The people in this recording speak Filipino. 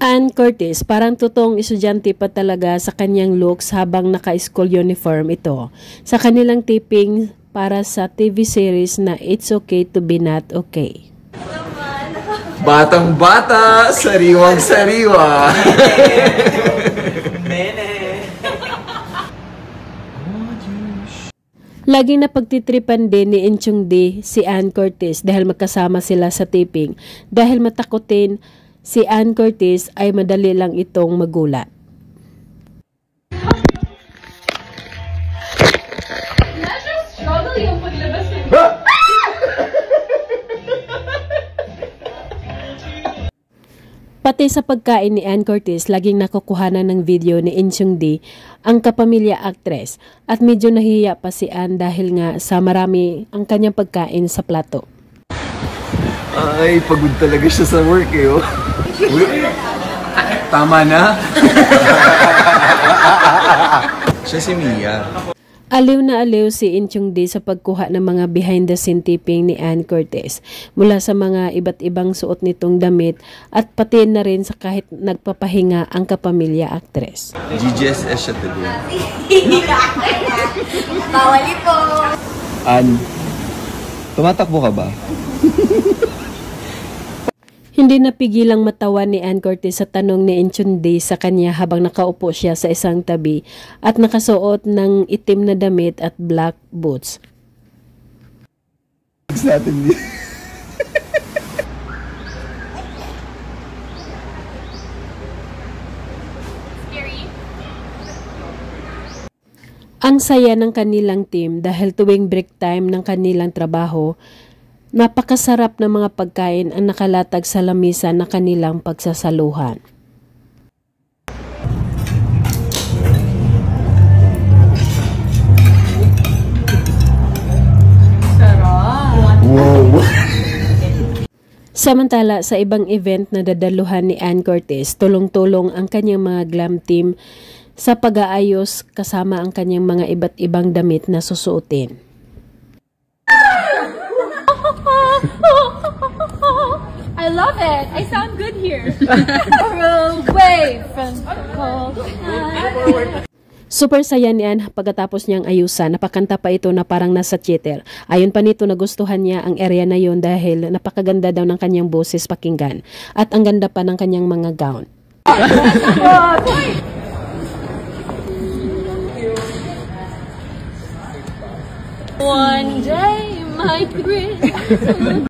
Ann Curtis, parang totoong estudyante pa talaga sa kanyang looks habang naka-school uniform ito. Sa kanilang taping para sa TV series na It's Okay to Be Not Okay. Batang-bata, sariwang-sariwa. Laging napagtitripan din ni Inchung D si Ann Curtis dahil magkasama sila sa taping. Dahil matakutin, si Ann Curtis ay madali lang itong magulat. Pati sa pagkain ni Ann Curtis, laging nakukuhanan ng video ni Inchung D ang kapamilya actress at medyo nahihiya pa si Ann dahil nga sa marami ang kanyang pagkain sa plato. Ay, pagod talaga siya sa work eh. Oh. Tama na. Siya si Mia. Aliw na aliw si Inchung D sa pagkuha ng mga behind the scene taping ni Ann Curtis mula sa mga iba't ibang suot nitong damit at pati na rin sa kahit nagpapahinga ang kapamilya actress. GGSS siya today. Bawali po. Ann, tumatakbo ka ba? Hindi napigilang matawa ni Ann Curtis sa tanong ni Inchung D sa kanya habang nakaupo siya sa isang tabi at nakasuot ng itim na damit at black boots. Ang saya ng kanilang team dahil tuwing break time ng kanilang trabaho, napakasarap na mga pagkain ang nakalatag sa lamisa na kanilang pagsasaluhan. Sarap! Wow! Samantala, sa ibang event na dadaluhan ni Ann Curtis, tulong-tulong ang kanyang mga glam team sa pag-aayos kasama ang kanyang mga iba't ibang damit na susuotin. I love it. I sound good here. Away from cold. Super saya ni Ann pagkatapos niyang ayusan. Napakanta pa ito na parang nasa theater. Ayon pa nito, nagustuhan niya ang area na yon dahil napakaganda daw ng kanyang boses pakinggan. At ang ganda pa ng kanyang mga gown. One day, my grin.